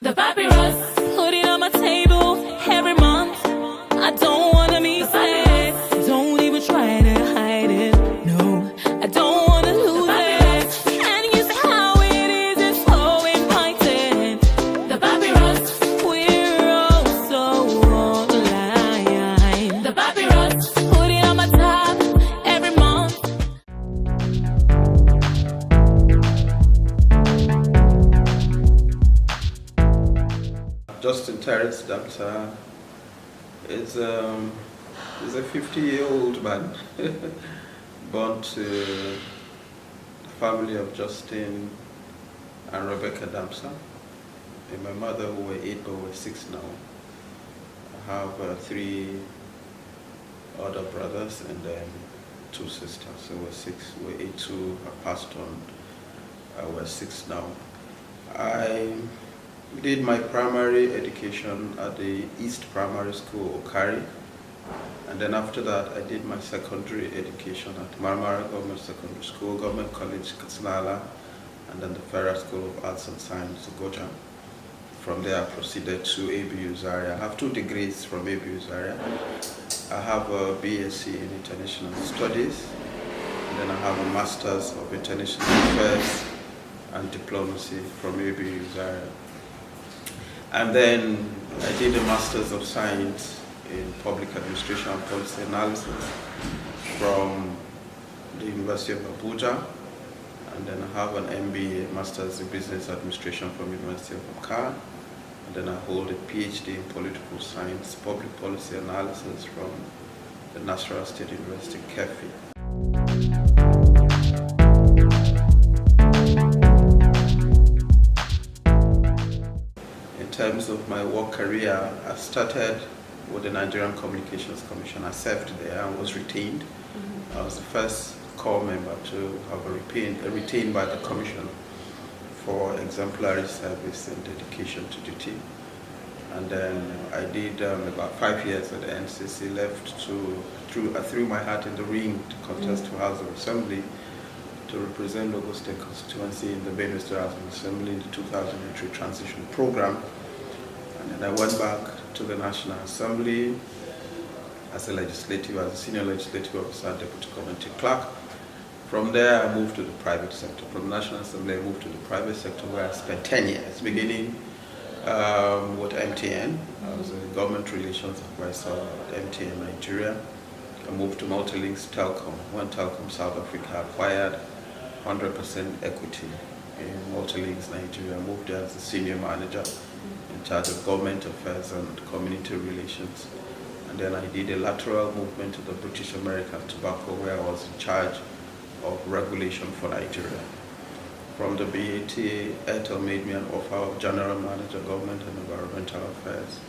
The papyrus, put it on my table every month. I don't wanna miss it. Don't even try to hide it. No, I don't wanna lose it. And you see how it is, it's so inviting. The papyrus, we're all so online. The papyrus, put it on my tab every month. Justin Terris Damsa is a 50-year-old man born to the family of Justin and Rebecca Damsa. And my mother, who were 8 but we're 6 now. I have 3 other brothers and then 2 sisters. So we're 6. We're 8 who have passed on. We're 6 now. I did my primary education at the East Primary School, Okari, and then after that I did my secondary education at Marmara Government Secondary School, Government College, Katsanala, and then the Federal School of Arts and Science, Goja. From there I proceeded to ABU Zaria. I have 2 degrees from ABU Zaria. I have a BSc in International Studies, and then I have a Masters of International Affairs and Diplomacy from ABU Zaria. And then I did a Master's of Science in Public Administration and Policy Analysis from the University of Abuja. And then I have an MBA, Master's in Business Administration from the University of Accra. And then I hold a Ph.D. in Political Science, Public Policy Analysis from the National State University, Kefi. In terms of my work career, I started with the Nigerian Communications Commission. I served there and was retained. I was the first corps member to have retained by the Commission for exemplary service and dedication to duty. And then I did about 5 years at the NCC, I threw my hat in the ring to contest for House of Assembly to represent Lagos State constituency in the Benue State House of Assembly in the 2003 transition program. And then I went back to the National Assembly as a senior legislative officer, deputy committee clerk. From there, I moved to the private sector. From the National Assembly, I moved to the private sector where I spent 10 years, beginning with MTN. I was a government relations advisor at MTN Nigeria. I moved to Multilinks Telcom when Telcom South Africa acquired 100% equity in Multilinks Nigeria. I moved there as a senior manager in charge of government affairs and community relations. And then I did a lateral movement to the British American Tobacco where I was in charge of regulation for Nigeria. From the BAT, Airtel made me an offer of General Manager, Government and Environmental Affairs.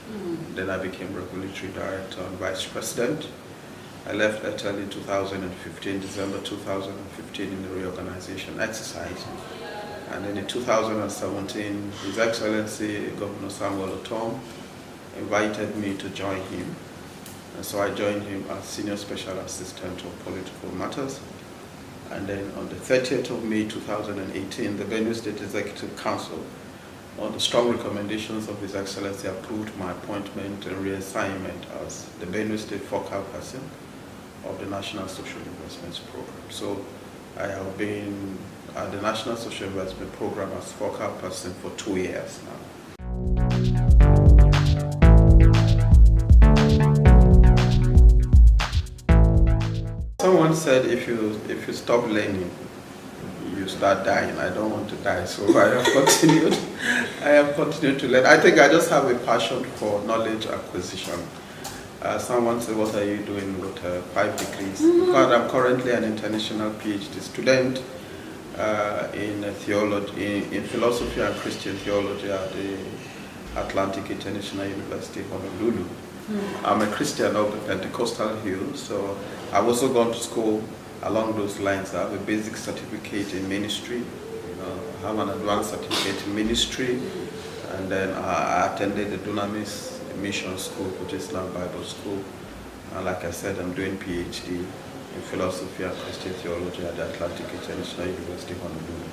Then I became Regulatory Director and Vice President. I left Airtel in 2015, December 2015 in the reorganization exercise. And then in 2017, His Excellency Governor Samuel Otom invited me to join him. And so I joined him as Senior Special Assistant of Political Matters. And then on the 30th of May 2018, the Benue State Executive Council, on the strong recommendations of His Excellency, approved my appointment and reassignment as the Benue State Focal person of the National Social Investments Program. So I have been at the National Social Investment Program as focal person for 2 years now. Someone said if you stop learning, you start dying. I don't want to die, so I have continued to learn. I think I just have a passion for knowledge acquisition. Someone said, what are you doing with 5 degrees? Because I'm currently an international Ph.D. student in theology, in philosophy and Christian theology at the Atlantic International University, Honolulu. I'm a Christian of the Pentecostal Hill, so I've also gone to school along those lines. I have a basic certificate in ministry, I have an advanced certificate in ministry, and then I attended the Dunamis Mission School, which is now Bible School. And like I said, I'm doing Ph.D. in philosophy and Christian theology at the Atlantic International University, Honolulu.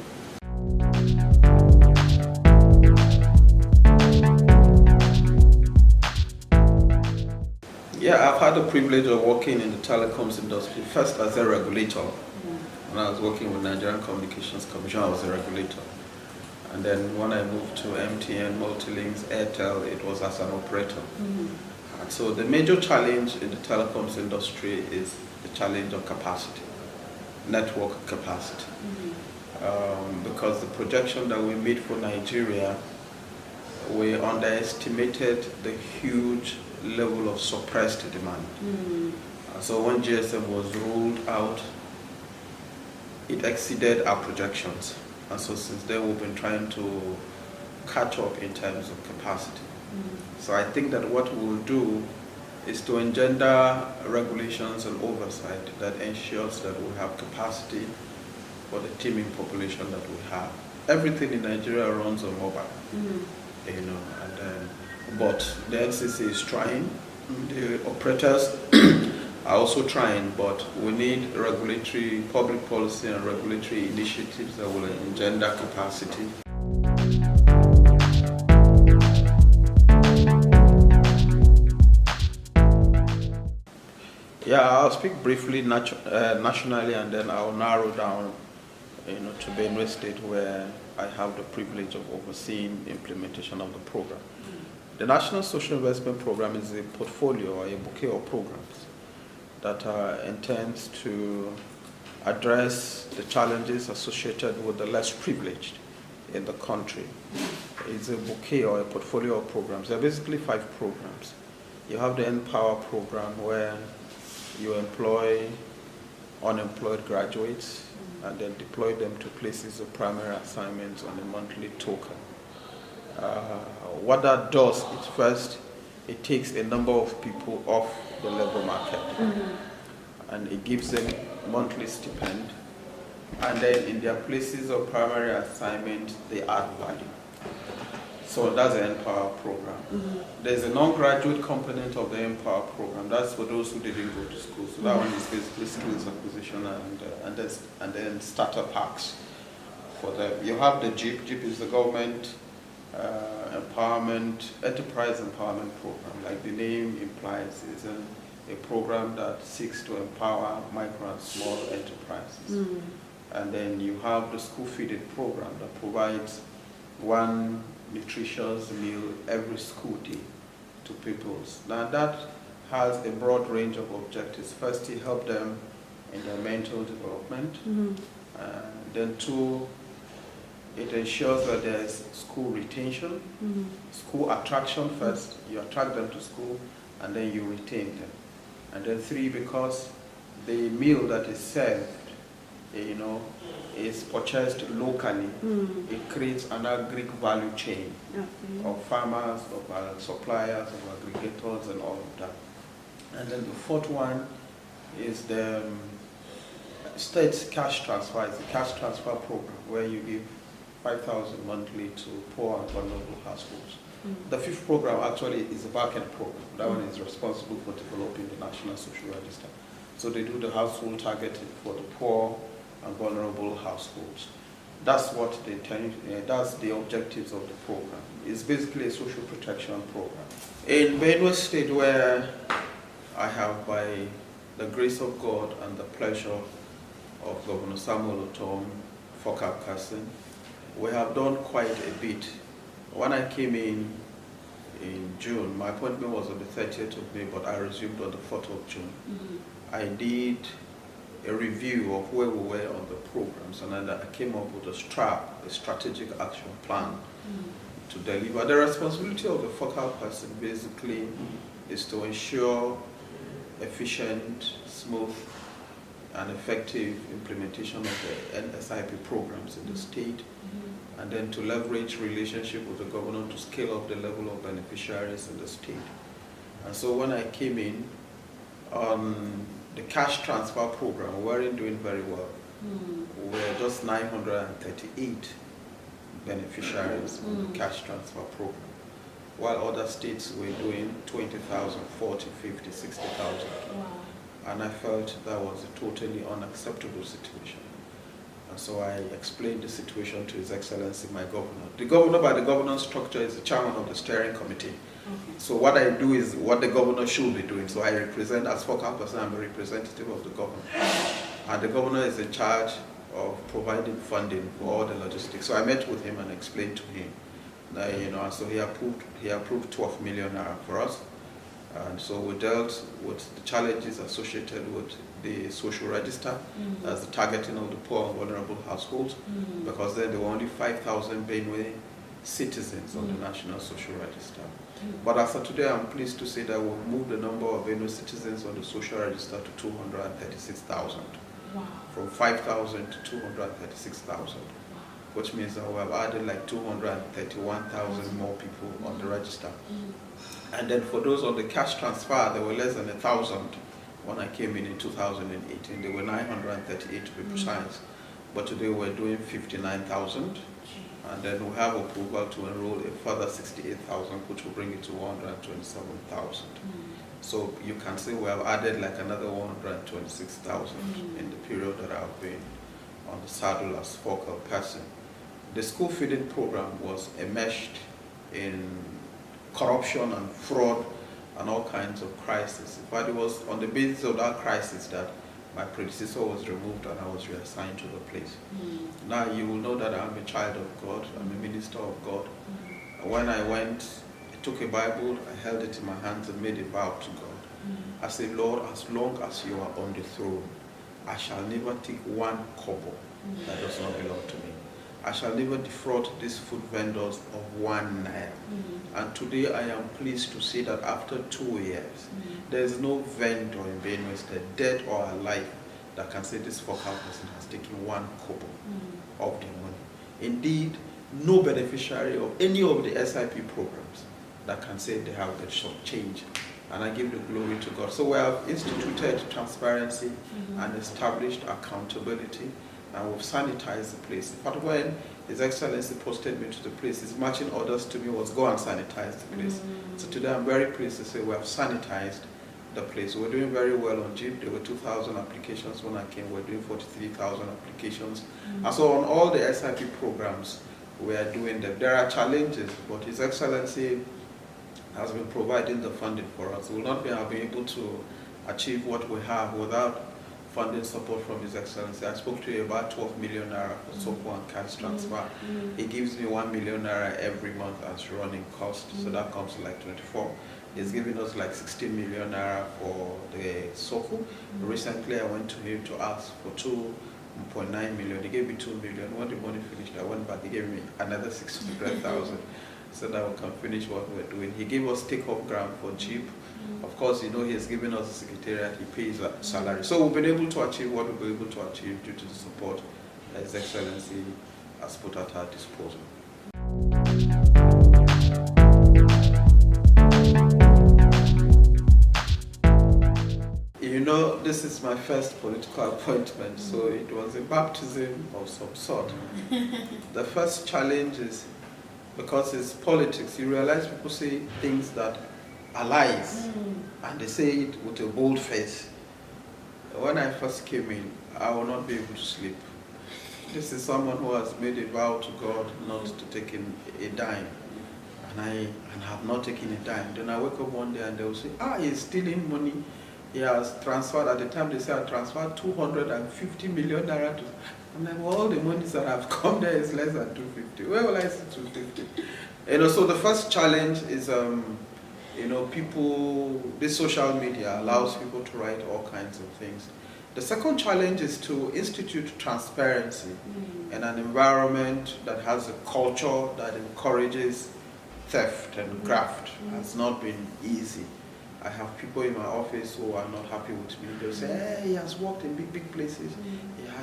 Yeah, I've had the privilege of working in the telecoms industry, first as a regulator. When I was working with Nigerian Communications Commission, I was a regulator. And then when I moved to MTN, Multilinks, Airtel, it was as an operator. And so the major challenge in the telecoms industry is the challenge of capacity, network capacity. Because the projection that we made for Nigeria, we underestimated the huge level of suppressed demand. So when GSM was rolled out, it exceeded our projections. And so since then we've been trying to catch up in terms of capacity. So I think that what we'll do is to engender regulations and oversight that ensures that we have capacity for the teeming population that we have. Everything in Nigeria runs on mobile, you know, but the NCC is trying, the operators are also trying, but we need regulatory, public policy and regulatory initiatives that will engender capacity. Yeah, I'll speak briefly nationally, and then I'll narrow down, to Benue State, where I have the privilege of overseeing the implementation of the program. The National Social Investment Program is a portfolio or a bouquet of programs that intends to address the challenges associated with the less privileged in the country. It's a bouquet or a portfolio of programs. There are basically 5 programs. You have the Empower program, where you employ unemployed graduates and then deploy them to places of primary assignments on a monthly token. What that does is, first, it takes a number of people off the labor market, and it gives them monthly stipend, and then in their places of primary assignment they add value. So that's the Empower program. There's a non-graduate component of the Empower program. That's for those who didn't go to school. So that one is basically skills acquisition and then starter packs for them. You have the JIP. JIP is the government empowerment, enterprise empowerment program. Like the name implies, is a program that seeks to empower micro and small enterprises. And then you have the school feeding program that provides one nutritious meal every school day to pupils. Now that has a broad range of objectives. First, to help them in their mental development. Then 2, it ensures that there's school retention, school attraction first. You attract them to school and then you retain them. And then 3, because the meal that is served, is purchased locally, it creates an agri value chain of farmers, of suppliers, of aggregators, and all of that. And then the 4th one is the state's cash transfer. It's a cash transfer program where you give 5,000 monthly to poor and vulnerable households. The 5th program actually is a back-end program. That one is responsible for developing the National Social Register. So they do the household targeting for the poor and vulnerable households. That's what that's the objectives of the program. It's basically a social protection program. In Benue State, where I have, by the grace of God and the pleasure of Governor Samuel Otom, focal person, we have done quite a bit. When I came in June, my appointment was on the 30th of May, but I resumed on the 4th of June. I did a review of where we were on the programs, and then I came up with a strategic action plan to deliver. The responsibility of the focal person basically is to ensure efficient, smooth, and effective implementation of the NSIP programs in the state, and then to leverage relationship with the governor to scale up the level of beneficiaries in the state. And so when I came in on the cash transfer program, we weren't doing very well. We were just 938 beneficiaries on the cash transfer program, while other states were doing 20,000, 40, 50, 60,000. And I felt that was a totally unacceptable situation. And so I explained the situation to His Excellency, my governor. The governor, by the governance structure, is the chairman of the steering committee. Okay. So what I do is what the governor should be doing. So I represent, as focal person, I'm a representative of the governor. And the governor is in charge of providing funding for all the logistics. So I met with him and explained to him that, so he approved 12 million naira for us. And so we dealt with the challenges associated with the social register, as the targeting of the poor and vulnerable households, because then there were only 5,000 Benue citizens on the National Social Register. But as of today, I'm pleased to say that we've moved the number of Benue citizens on the social register to 236,000. Wow. From 5,000 to 236,000. Which means that we have added like 231,000 more people on the register. And then for those on the cash transfer, there were less than 1,000 when I came in 2018. There were 938 to be precise. But today we're doing 59,000. And then we have approval to enroll a further 68,000, which will bring it to 127,000. So you can see we have added like another 126,000 in the period that I've been on the saddle as focal person. The school feeding program was enmeshed in corruption and fraud and all kinds of crises. But it was on the basis of that crisis that my predecessor was removed and I was reassigned to the place. Now you will know that I'm a child of God, I'm a minister of God. When I went, I took a Bible, I held it in my hands and made a vow to God. I said, Lord, as long as you are on the throne, I shall never take one kobo that does not belong to me. I shall never defraud these food vendors of 1 naira. And today I am pleased to say that after 2 years, there is no vendor in Benue State, dead or alive, that can say this focal person has taken 1 kobo of their money. Indeed, no beneficiary of any of the SIP programs that can say they have the short change. And I give the glory to God. So we have instituted transparency and established accountability, and we've sanitized the place. But when His Excellency posted me to the place, his marching orders to me was go and sanitize the place. So today I'm very pleased to say we have sanitized the place. We're doing very well on JIP. There were 2,000 applications when I came. We're doing 43,000 applications. And so on all the SIP programs, we are doing them. There are challenges, but His Excellency has been providing the funding for us. We will not be able to achieve what we have without funding support from His Excellency. I spoke to you about 12 million naira for SOCO and cash transfer. He gives me 1 million naira every month as running cost, so that comes to like 24. He's giving us like 16 million naira for the SOCO. Recently I went to him to ask for 2.9 million. He gave me 2 million. When the money finished, I went back, he gave me another 600,000. So that we can finish what we're doing. He gave us take-off grant for JIP. Of course, he has given us a secretariat, he pays a salary. So we've been able to achieve what we've been able to achieve due to the support that His Excellency has put at our disposal. This is my first political appointment, so it was a baptism of some sort. The first challenge is, because it's politics, you realize people say things that are lies, and they say it with a bold face. When I first came in, I will not be able to sleep. This is someone who has made a vow to God not to take in a dime, and I have not taken a dime. Then I wake up one day and they will say, he's stealing money. He has transferred, at the time they say I transferred 250 million naira to. I'm like, well, all the monies that have come there is less than 250. Where will I see 250? So the first challenge is, this social media allows people to write all kinds of things. The second challenge is to institute transparency in an environment that has a culture that encourages theft and graft. Has not been easy. I have people in my office who are not happy with me. They'll say, hey, he has worked in big places.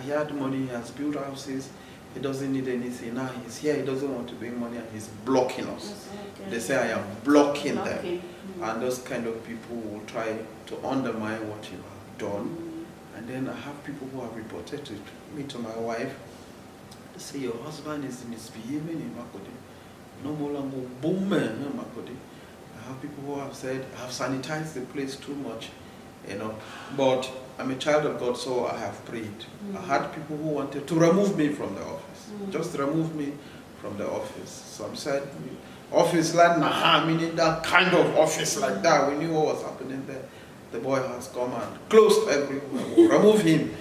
He had money, he has built houses. He doesn't need anything. Now he's here, he doesn't want to bring money and he's blocking us. They say I am blocking them. And those kind of people will try to undermine what you have done. And then I have people who have reported to me, to my wife. They say, your husband is misbehaving in Makode. No more longer boom in Makode. I have people who have said, I have sanitized the place too much, But I'm a child of God, so I have prayed. I had people who wanted to remove me from the office, just remove me from the office. Some said, office like nah, meaning that kind of office like that. We knew what was happening there. The boy has come and closed everywhere. We'll remove him.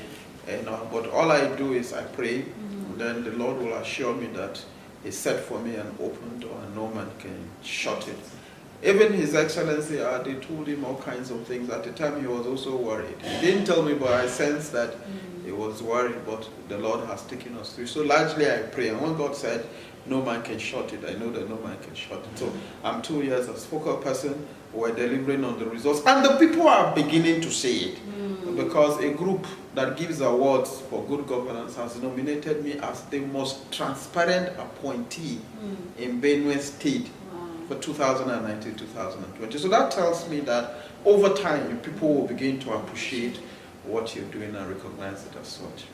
But all I do is I pray, and then the Lord will assure me that He set for me an open door and no man can shut it. Even His Excellency, they told him all kinds of things. At the time, he was also worried. He didn't tell me, but I sensed that he was worried, but the Lord has taken us through. So largely I pray, and when God said, no man can shut it, I know that no man can shut it. So I'm 2 years as focal person, we're delivering on the results, and the people are beginning to say it. Because a group that gives awards for good governance has nominated me as the most transparent appointee in Benue State for 2019-2020. So that tells me that over time, people will begin to appreciate what you're doing and recognize it as such.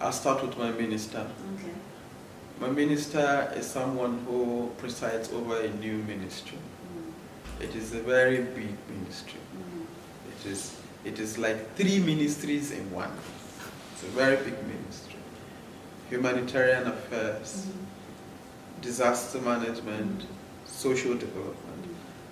I'll start with my minister. Okay. My minister is someone who presides over a new ministry. It is a very big ministry. It is like 3 ministries in one. It's a very big ministry. Humanitarian affairs, disaster management, social development.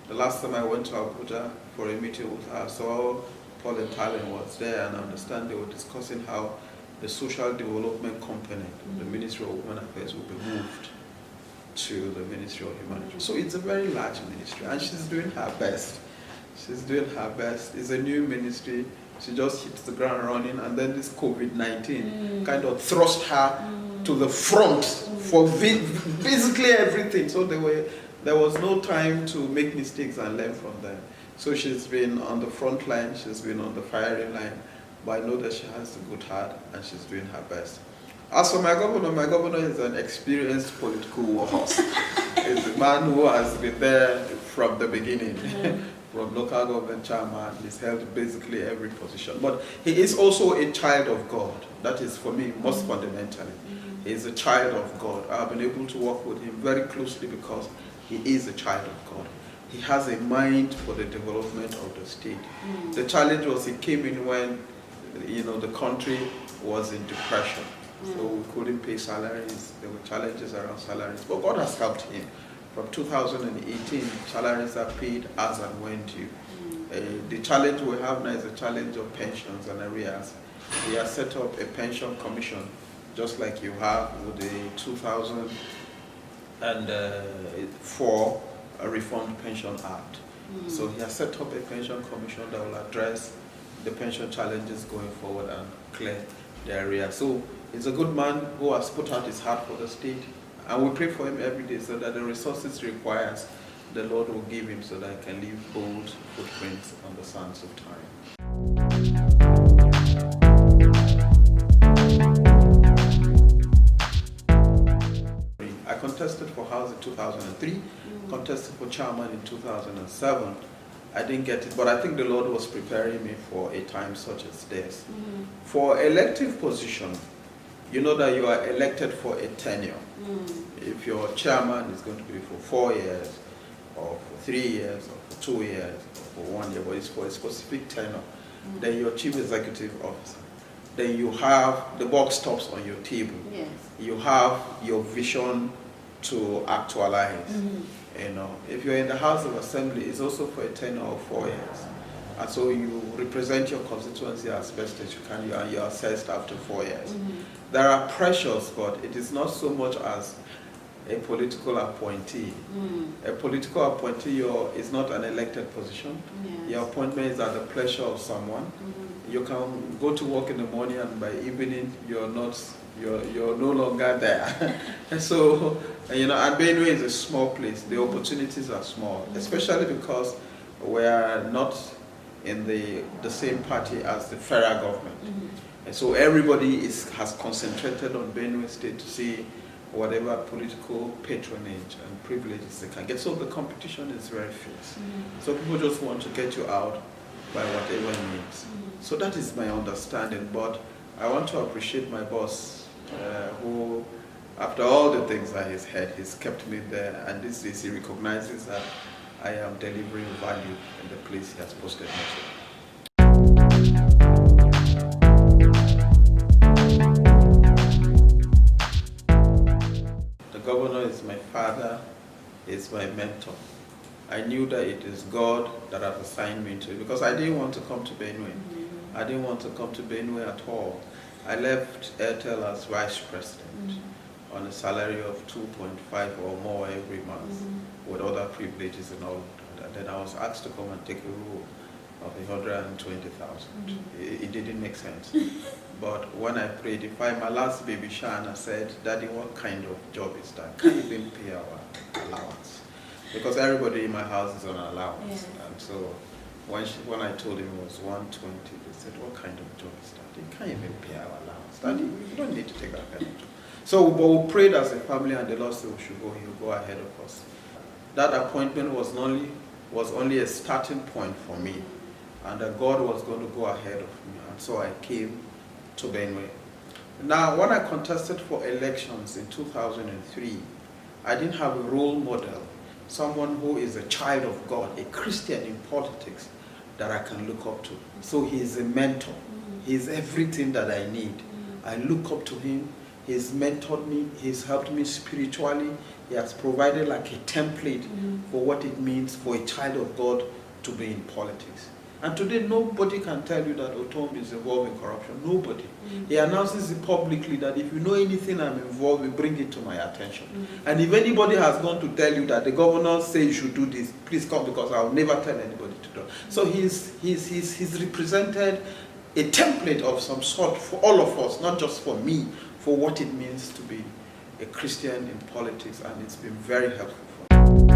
The last time I went to Abuja for a meeting with her, I saw Paul and Talon was there, and I understand they were discussing how the social development component of the Ministry of Women Affairs will be moved to the Ministry of Humanity. So it's a very large ministry, and she's doing her best. She's doing her best. It's a new ministry. She just hits the ground running, and then this COVID-19 kind of thrust her to the front for basically everything. So there was no time to make mistakes and learn from them. So she's been on the front line, she's been on the firing line, but I know that she has a good heart and she's doing her best. As for my governor is an experienced political warhorse. He's a man who has been there from the beginning. From local government chairman, he's held basically every position. But he is also a child of God. That is, for me, most fundamentally. He is a child of God. I've been able to work with him very closely because he is a child of God. He has a mind for the development of the state. The challenge was he came in when, the country was in depression. So we couldn't pay salaries. There were challenges around salaries. But God has helped him. From 2018, salaries are paid as and when due. The challenge we have now is the challenge of pensions and arrears. We have set up a pension commission, just like you have with the 2004 Reformed Pension Act. So he has set up a pension commission that will address the pension challenges going forward and clear the area. So he's a good man who has put out his heart for the state. And we pray for him every day so that the resources he requires, the Lord will give him so that he can leave bold footprints on the sands of time. I contested for House in 2003, contested for chairman in 2007. I didn't get it, but I think the Lord was preparing me for a time such as this. For elective position, you know that you are elected for a tenure. If your chairman is going to be for 4 years, or for 3 years, or for 2 years, or for 1 year, but it's for a specific tenure, then your chief executive officer, then you have the buck stops on your table. Yes. You have your vision to actualize. If you're in the House of Assembly, it's also for a tenure of 4 years. And so you represent your constituency as best as you can, and you're assessed after 4 years. There are pressures, but it is not so much as a political appointee. A political appointee is not an elected position. Yes. Your appointment is at the pleasure of someone. You can go to work in the morning, and by evening you're no longer there. And so, and Benue is a small place. The opportunities are small, especially because we are not in the same party as the federal government. And so everybody has concentrated on Benue State to see whatever political patronage and privileges they can get. So the competition is very fierce. So people just want to get you out by whatever means. So that is my understanding, but I want to appreciate my boss who After all the things that he's had, he's kept me there, and this is, he recognizes that I am delivering value in the place he has posted me to. The governor is my father, is my mentor. I knew that it is God that has assigned me to it, because I didn't want to come to Benue. I didn't want to come to Benue at all. I left Airtel as vice president on a salary of 2.5 or more every month, with other privileges and all. And then I was asked to come and take a role of 120,000. It didn't make sense. But when I prayed, if my last baby Shana said, "Daddy, what kind of job is that? Can't even pay our allowance." Because everybody in my house is on allowance. Yeah. And so when I told him it was 120, they said, "What kind of job is that? You can't even pay our allowance. Daddy, you don't need to take that kind of job." So we prayed as a family, and the Lord said we should go, he'll go ahead of us. That appointment was only a starting point for me, and that God was going to go ahead of me. And so I came to Benue. Now, when I contested for elections in 2003, I didn't have a role model, someone who is a child of God, a Christian in politics that I can look up to. So he is a mentor. He is everything that I need. I look up to him. He's mentored me. He's helped me spiritually. He has provided like a template for what it means for a child of God to be in politics. And today, nobody can tell you that Otom is involved in corruption. Nobody. He announces it publicly that if you know anything I'm involved with, bring it to my attention. And if anybody has gone to tell you that the governor says you should do this, please come, because I'll never tell anybody to do it. So he's represented a template of some sort for all of us, not just for me, for what it means to be a Christian in politics, and it's been very helpful for me.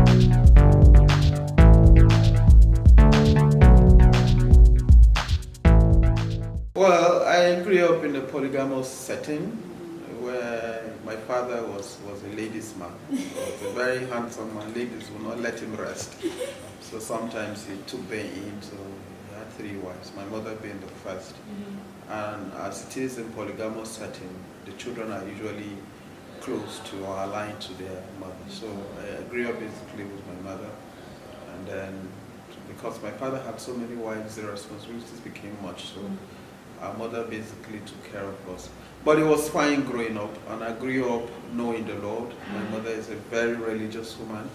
Well, I grew up in a polygamous setting where my father was a ladies' man. He was a very handsome man. Ladies would not let him rest. So sometimes he took them in, so he had 3 wives, my mother being the first. And as it is in polygamous setting, the children are usually close to or aligned to their mother. So I grew up basically with my mother, and then because my father had so many wives, the responsibilities became much. So our mother basically took care of us. But it was fine growing up, and I grew up knowing the Lord. My mother is a very religious woman.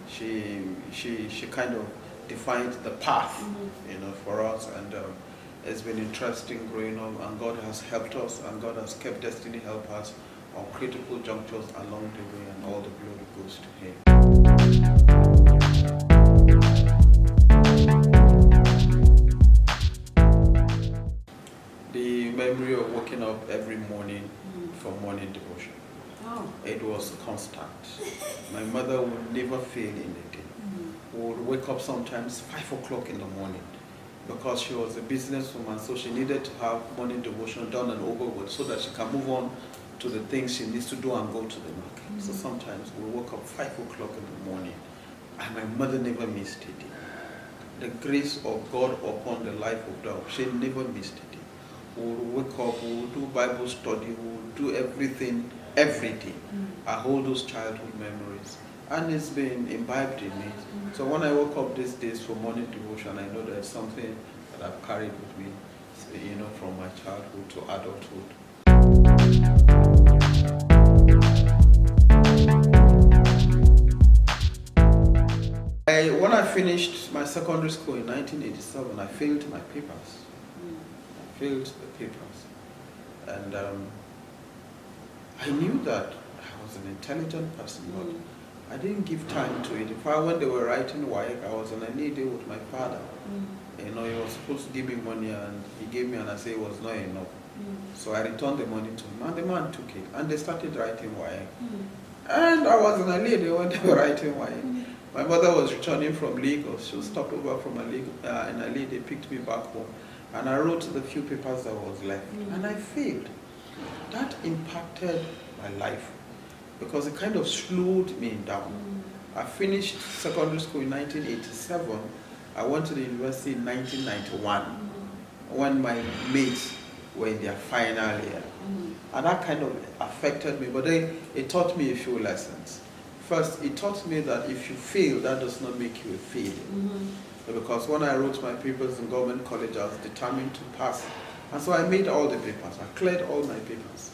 She kind of defined the path, for us, and it's been interesting growing up, and God has helped us, and God has kept destiny help us on critical junctures along the way, and all the glory goes to Him. The memory of waking up every morning for morning devotion. Oh. It was constant. My mother would never fail in the day. We would wake up sometimes 5 o'clock in the morning, because she was a businesswoman, so she needed to have morning devotion done and over with so that she can move on to the things she needs to do and go to the market. So sometimes we woke up 5 o'clock in the morning, and my mother never missed a day. The grace of God upon the life of God, she never missed a day. We would wake up, we would do Bible study, we would do everything every day. I hold those childhood memories, and it's been imbibed in me. So when I woke up these days for morning devotion, I know there's something that I've carried with me, from my childhood to adulthood. When I finished my secondary school in 1987, I failed my papers. I failed the papers. And I knew that I was an intelligent person, but I didn't give time to it. When they were writing WAEC, I was on a day with my father. He was supposed to give me money, and he gave me, and I said it was not enough. So I returned the money to him, and the man took it, and they started writing WAEC. And I was in a lady when they were writing WAEC. My mother was returning from Lagos. She stopped over from in a lady. They picked me back home, and I wrote the few papers that was left, and I failed. That impacted my life, because it kind of slowed me down. I finished secondary school in 1987. I went to the university in 1991, when my mates were in their final year. And that kind of affected me, but then it taught me a few lessons. First, it taught me that if you fail, that does not make you a failure. Because when I wrote my papers in government college, I was determined to pass. And so I made all the papers. I cleared all my papers.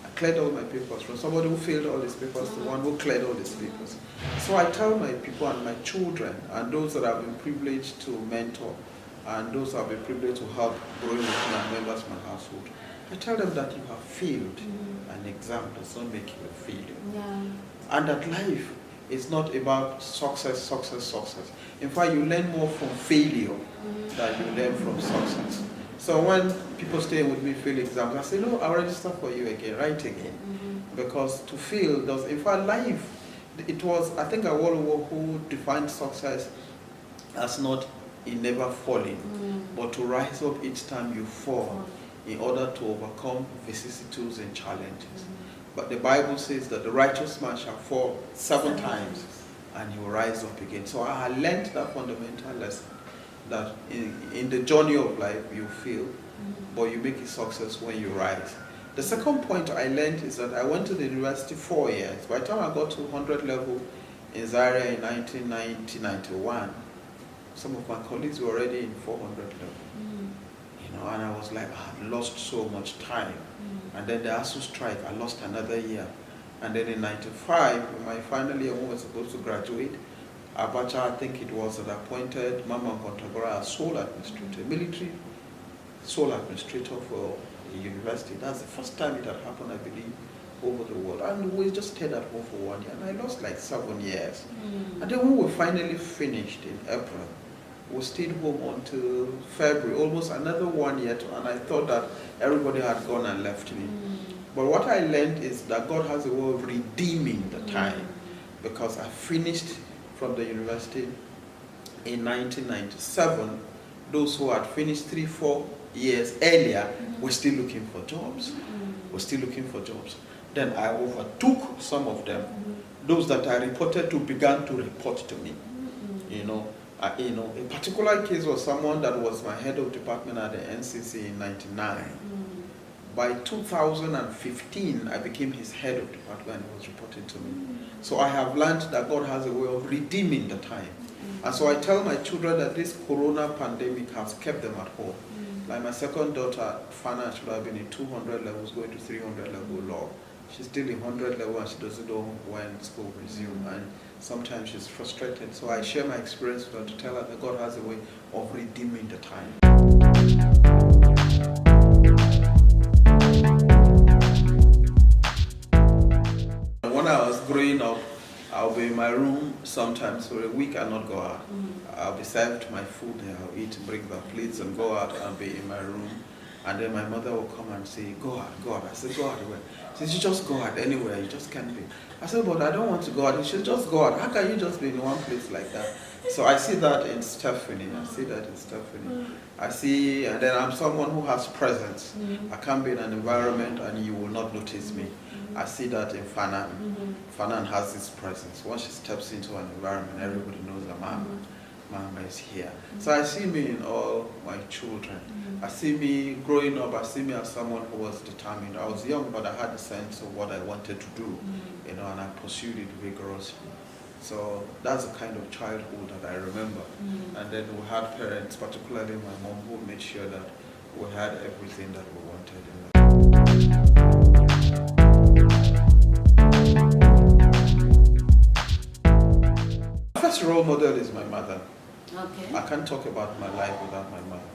I cleared all my papers, from somebody who failed all his papers to one who cleared all his papers. So I tell my people and my children and those that I've been privileged to mentor and those I've been privileged to help growing with me and members of my household, I tell them that you have failed. An exam does not make you a failure. Yeah. And that life is not about success, success, success. In fact, you learn more from failure than you learn from success. So when people stay with me, fail exams, I say, no, I'll register for you again, write again. Because to fail does, in fact, life, it was, I think, Awolowo who defined success as not in never falling, but to rise up each time you fall in order to overcome vicissitudes and challenges. But the Bible says that the righteous man shall fall 7 times and he will rise up again. So I learned that fundamental lesson, that in the journey of life you fail, but you make a success when you rise. The second point I learned is that I went to the university 4 years. By the time I got to 100 level in Zaria in 1990-91, some of my colleagues were already in 400 level. You know, and I was like, I had lost so much time. And then the ASU strike, I lost another year. And then in 95, in my final year when we were supposed to graduate, Abacha, I think it was, that appointed Mama Kontagora as sole administrator, military sole administrator for the university. That's the first time it had happened, I believe, over the world. And we just stayed at home for 1 year, and I lost like 7 years. And then when we finally finished in April, we stayed home until February, almost another 1 year, and I thought that everybody had gone and left me. But what I learned is that God has a way of redeeming the time, because I finished from the university in 1997. Those who had finished 3-4 years earlier were still looking for jobs. Were still looking for jobs. Then I overtook some of them. Those that I reported to began to report to me. You know, a particular case was someone that was my head of department at the NCC in 99. By 2015, I became his head of department and he was reporting to me. So I have learned that God has a way of redeeming the time. And so I tell my children that this corona pandemic has kept them at home. Like my second daughter, Fana, should have been in 200 levels, going to 300 level law. She's still in 100 level and she doesn't know when school will resume. And sometimes she's frustrated. So I share my experience with her to tell her that God has a way of redeeming the time. When I was growing up, I'll be in my room sometimes for a week and not go out. I'll be served my food there, I'll eat, bring the plates and go out and be in my room. And then my mother will come and say, go out, go out. I said, go out where? She said, you just go out anywhere, you just can't be. I said, but I don't want to go out. She said, just go out. How can you just be in one place like that? So I see that in Stephanie. I see, and then I'm someone who has presence. I can't be in an environment and you will not notice me. I see that in Fanan. Fanan has this presence. Once she steps into an environment, everybody knows that Mama is here. So I see me in all my children. I see me growing up, I see me as someone who was determined. I was young, but I had a sense of what I wanted to do, you know, and I pursued it vigorously. So that's the kind of childhood that I remember. And then we had parents, particularly my mom, who made sure that we had everything that we wanted in life. My first role model is my mother. Okay. I can't talk about my life without my mother.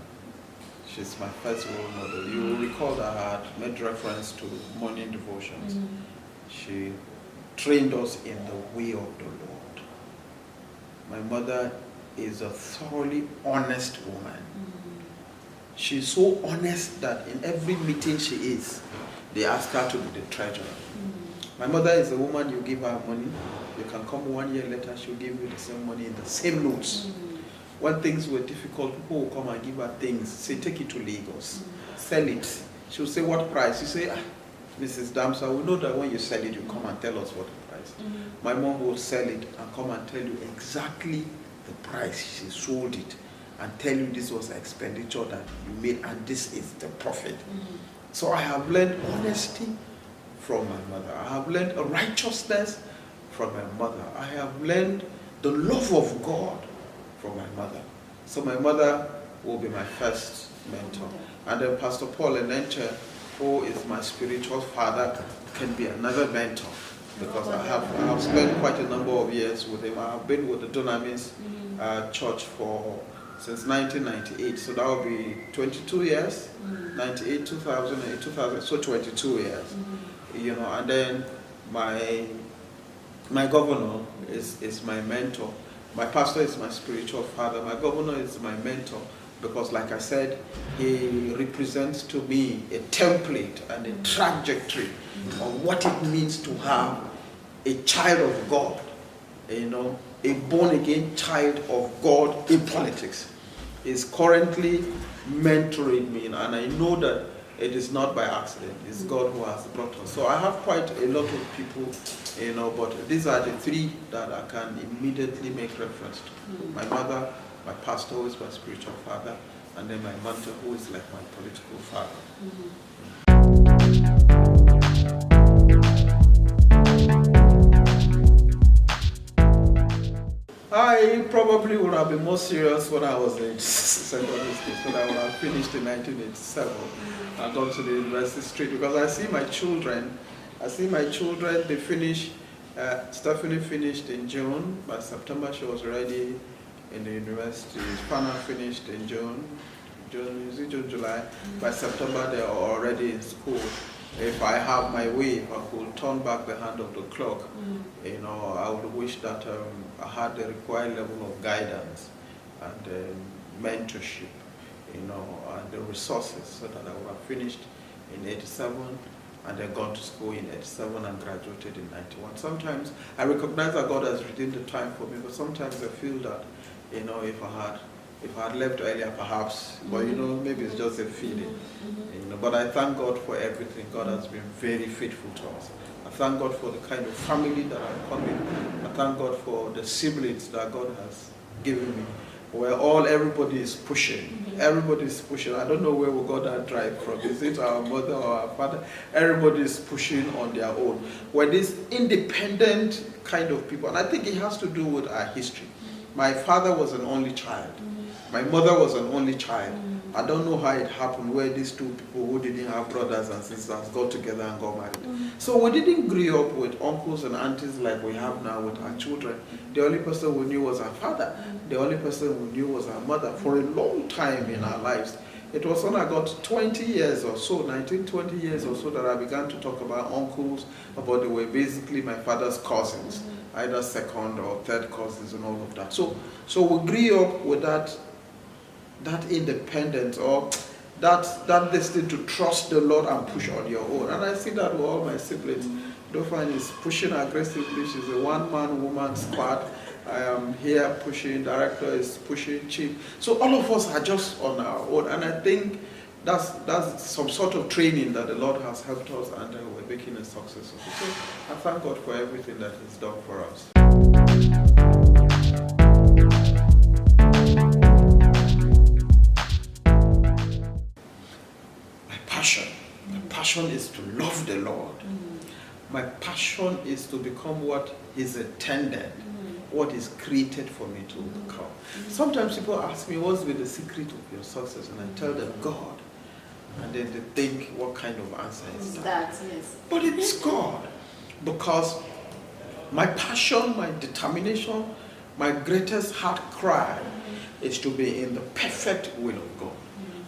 She's my first role model. You will recall that I had made reference to morning devotions. She trained us in the way of the Lord. My mother is a thoroughly honest woman. She's so honest that in every meeting she is, they ask her to be the treasurer. My mother is a woman, you give her money, you can come 1 year later, she'll give you the same money in the same notes. When things were difficult, people will come and give her things, say, take it to Lagos, sell it. She'll say, what price? You say, Mrs. Damsa, we know that when you sell it, you come and tell us what the price. My mom will sell it and come and tell you exactly the price she sold it and tell you this was the expenditure that you made and this is the profit. So I have learned honesty from my mother. I have learned a righteousness from my mother. I have learned the love of God from my mother. So my mother will be my first mentor. And then Pastor Paul Enenche, who is my spiritual father, can be another mentor, because I have spent quite a number of years with him. I have been with the Dunamis church since 1998, so that will be 22 years, 98, 2008, 2000, so 22 years, you know. And then my governor is my mentor. My pastor is my spiritual father. My governor is my mentor, because like I said, he represents to me a template and a trajectory of what it means to have a child of God, you know, a born-again child of God in politics. Is currently mentoring me, and I know that it is not by accident. It's God who has brought us. So I have quite a lot of people, you know, but these are the three that I can immediately make reference to. My mother, my pastor, who is my spiritual father, and then my mentor, who is like my political father. I probably would have been more serious when I was in secondary school, so that I would have finished in 1987 and gone to the university straight, because I see my children, they finish, Stephanie finished in June. By September she was already in the university. Fana finished in June, July. By September they are already in school. If I have my way, if I could turn back the hand of the clock, you know, I would wish that I had the required level of guidance and mentorship, you know, and the resources, so that I would have finished in 87 and then gone to school in 87 and graduated in 91. Sometimes I recognize that God has redeemed the time for me, but sometimes I feel that, you know, if I had left earlier, perhaps, but you know, maybe it's just a feeling. You know, but I thank God for everything. God has been very faithful to us. I thank God for the kind of family that I'm coming. I thank God for the siblings that God has given me. Where everybody is pushing. Everybody is pushing. I don't know where we got that drive from. Is it our mother or our father? Everybody is pushing on their own. We're this independent kind of people. And I think it has to do with our history. My father was an only child. My mother was an only child. I don't know how it happened where these two people who didn't have brothers and sisters got together and got married. So we didn't grow up with uncles and aunties like we have now with our children. The only person we knew was our father. The only person we knew was our mother for a long time in our lives. It was when I got 20 years or so, 19, 20 years or so, that I began to talk about uncles, about they were basically my father's cousins, either second or third cousins and all of that. So we grew up with that independence, or that destiny to trust the Lord and push on your own. And I see that with all my siblings. Dofan is pushing aggressively. She's a one-man woman squad. I am here pushing, director is pushing, chief. So all of us are just on our own. And I think that's some sort of training that the Lord has helped us, and we're making a success of it. So I thank God for everything that He's done for us. My passion is to love the Lord. My passion is to become what He's intended, what is created for me to become. Sometimes people ask me, what's been the secret of your success? And I tell them, God. And then they think, what kind of answer is that? Yes. But it's God. Because my passion, my determination, my greatest heart cry is to be in the perfect will of God.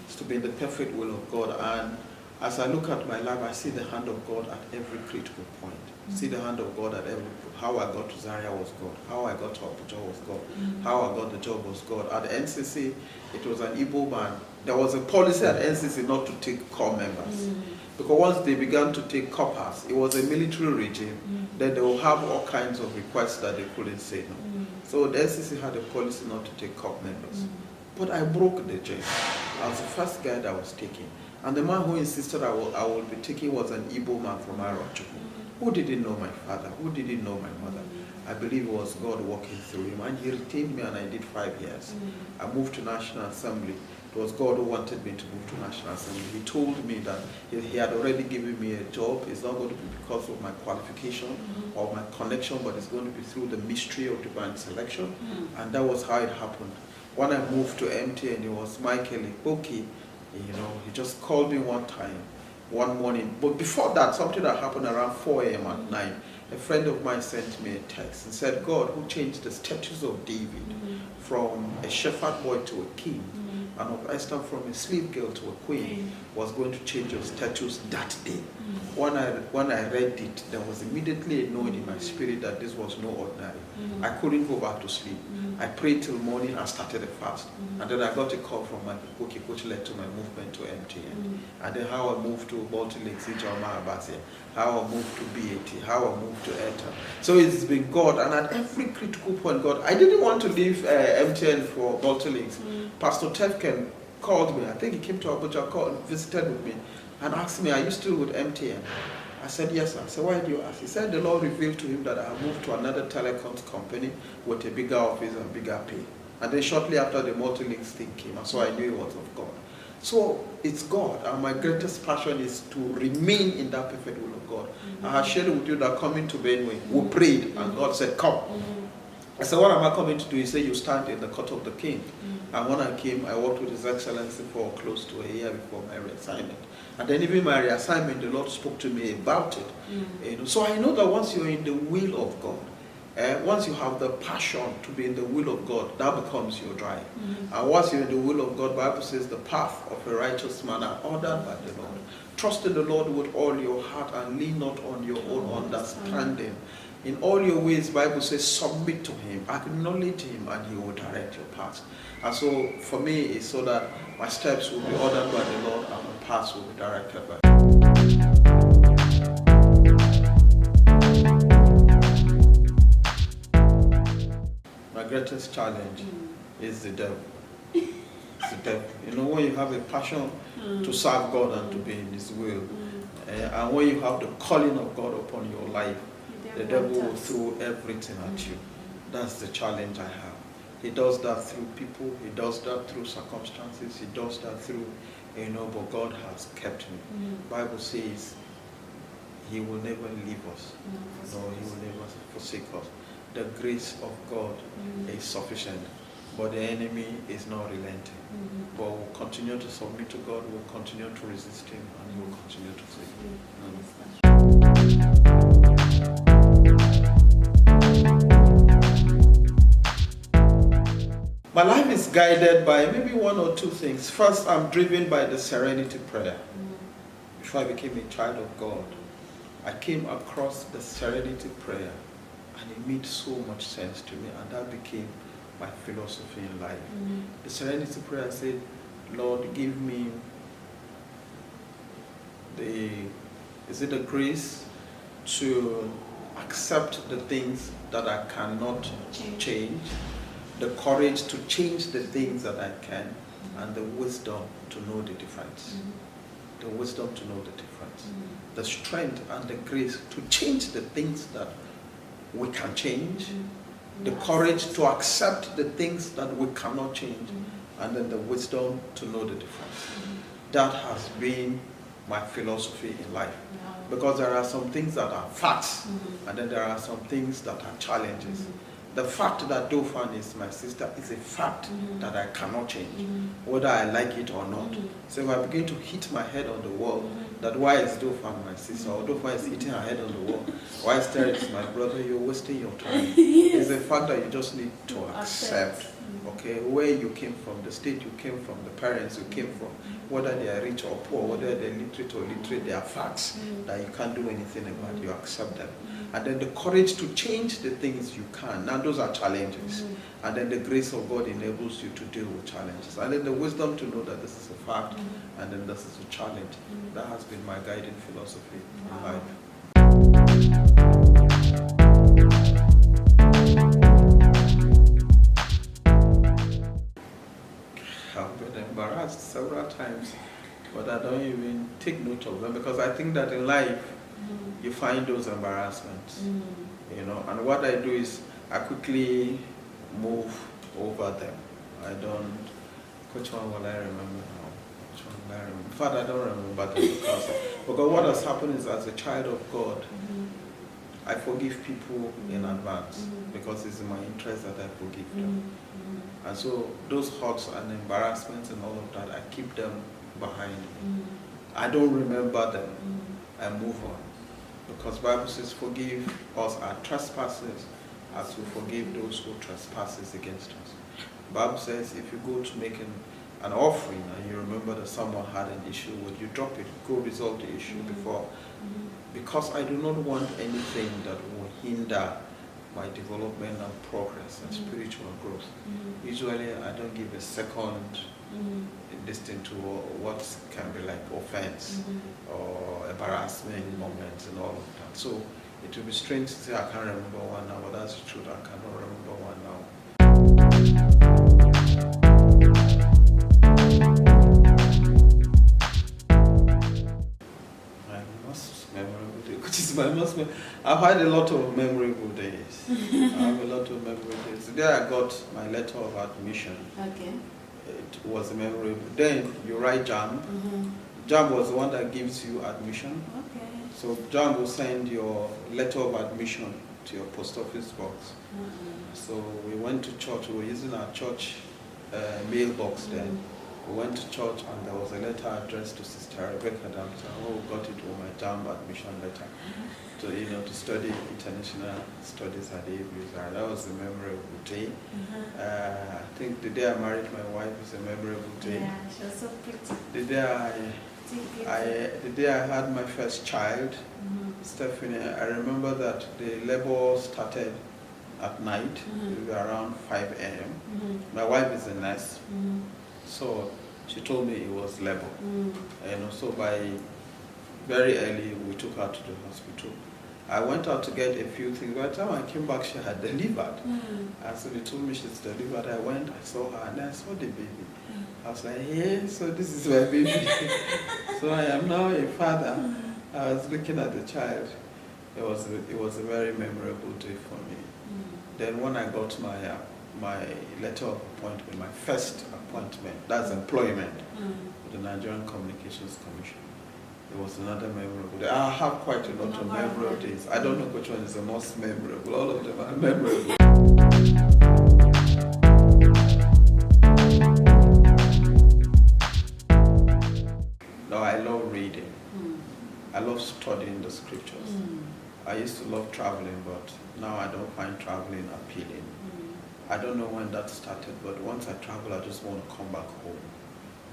It's to be in the perfect will of God. And as I look at my life, I see the hand of God at every critical point. See the hand of God at every point. How I got to Zaria was God. How I got to Abuja was God. How I got the job was God. At the NCC, it was an Igbo man. There was a policy at NCC not to take corps members. Because once they began to take corpers, it was a military regime. Then they will have all kinds of requests that they couldn't say no. So the NCC had a policy not to take corps members. But I broke the chain. I was the first guy that was taken. And the man who insisted I would be taking was an Igbo man from Arochukwu, who didn't know my father, who didn't know my mother. I believe it was God working through him, and he retained me, and I did 5 years. I moved to National Assembly. It was God who wanted me to move to National Assembly. He told me that he had already given me a job. It's not going to be because of my qualification or my connection, but it's going to be through the mystery of divine selection. And that was how it happened. When I moved to MTN, it was Michael Ikpoki. You know, he just called me one morning. But before that, something that happened around 4 a.m. at night. A friend of mine sent me a text and said, God, who changed the status of David from a shepherd boy to a king, and of Esther from a slave girl to a queen, was going to change your status that day. When I read it, there was immediately a knowing in my spirit that this was no ordinary. I couldn't go back to sleep. I prayed till morning and started a fast. And then I got a call from my coach, which led to my movement to MTN. And then how I moved to Baltimore Lakes, how I moved to BAT, how I moved to ETA. So it's been God, and at every critical point, God, I didn't want to leave MTN for Baltimore Lakes. Pastor Tefken called me. I think he came to Abuja, visited with me, and asked me, are you still with MTN? I said, yes, sir. I said, why do you ask? He said the Lord revealed to him that I moved to another telecoms company with a bigger office and bigger pay. And then shortly after, the multi-links thing came, and so I knew it was of God. So it's God, and my greatest passion is to remain in that perfect will of God. I have shared with you that coming to Benue, we prayed, and God said, come. I said, what am I coming to do? He said, you stand in the court of the king. And when I came, I worked with His Excellency for close to a year before my reassignment. And then even my reassignment, the Lord spoke to me about it. You know, so I know that once you're in the will of God, once you have the passion to be in the will of God, that becomes your drive. And once you're in the will of God, the Bible says the path of a righteous man are ordered by the Lord. Trust in the Lord with all your heart and lean not on your own understanding. In all your ways, the Bible says, submit to Him, acknowledge Him, and He will direct your paths. And so, for me, it's so that my steps will be ordered by the Lord and my paths will be directed by My greatest challenge is the devil. It's the devil. You know, when you have a passion to serve God and to be in His will, and when you have the calling of God upon your life, the devil will throw everything at you. That's the challenge I have. He does that through people. He does that through circumstances. He does that through, but God has kept me. Bible says He will never leave us. No, He will never forsake us. The grace of God is sufficient, but the enemy is not relenting. But we'll continue to submit to God. We'll continue to resist Him, and He will continue to save. My life is guided by maybe one or two things. First, I'm driven by the serenity prayer. Before I became a child of God, I came across the serenity prayer, and it made so much sense to me, and that became my philosophy in life. The serenity prayer said, Lord, give me the grace to accept the things that I cannot change, the courage to change the things that I can, and the wisdom to know the difference. The wisdom to know the difference. The strength and the grace to change the things that we can change, the courage to accept the things that we cannot change, and then the wisdom to know the difference. That has been my philosophy in life. Because there are some things that are facts, and then there are some things that are challenges. The fact that Dauphin is my sister is a fact that I cannot change, whether I like it or not. So if I begin to hit my head on the wall, that why is Dauphin my sister, or Dauphin is hitting her head on the wall, why is Terris my brother, you're wasting your time. It's a fact that you just need to accept, okay, where you came from, the state you came from, the parents you came from, whether they are rich or poor, whether they're literate or literate, they are facts that you can't do anything about, you accept them. And then the courage to change the things you can. Now those are challenges. And then the grace of God enables you to deal with challenges. And then the wisdom to know that this is a fact, and then this is a challenge. That has been my guiding philosophy in life. I've been embarrassed several times, but I don't even take note of them, because I think that in life, you find those embarrassments, and what I do is I quickly move over them. I don't Which one will I remember now? Which one will I remember? In fact, I don't remember because what has happened is, as a child of God, I forgive people in advance because it's in my interest that I forgive them. And so those hurts and embarrassments and all of that, I keep them behind me. I don't remember them. I move on. Because the Bible says, forgive us our trespasses as we forgive those who trespasses against us. The Bible says, if you go to make an offering and you remember that someone had an issue with you, drop it, go resolve the issue before. Because I do not want anything that will hinder my development and progress and spiritual growth. Usually I don't give a second distance to what can be like offense or embarrassment moments and all of that. So it will be strange to say I can't remember one now, but that's the truth, I cannot remember one now. I've had a lot of memorable days. I have a lot of memorable days. Today I got my letter of admission. Okay. It was memorable. Then you write JAMB. JAMB was the one that gives you admission. Okay. So JAMB will send your letter of admission to your post office box. So we went to church. We were using our church mailbox then. We went to church and there was a letter addressed to Sister Rebecca Damsa. Oh, got it with my JAMB admission letter to study international studies at the ABUs. That was a memorable day. I think the day I married my wife is a memorable day. Yeah, she was so pretty. The day I had my first child, Stephanie, I remember that the labor started at night, around 5 a.m. My wife is a nurse. So she told me it was labor. And so by very early, we took her to the hospital. I went out to get a few things. By the time I came back, she had delivered. And so they told me she's delivered. I went, I saw her, and I saw the baby. I was like, hey, so this is my baby. So I am now a father. I was looking at the child. It was a very memorable day for me. Then when I got my letter of appointment, my first appointment, that's employment with the Nigerian Communications Commission. It was another memorable day. I have quite a lot of memorable days. I don't know which one is the most memorable. All of them are memorable. No, I love reading. I love studying the scriptures. I used to love traveling, but now I don't find traveling appealing. I don't know when that started, but once I travel, I just want to come back home.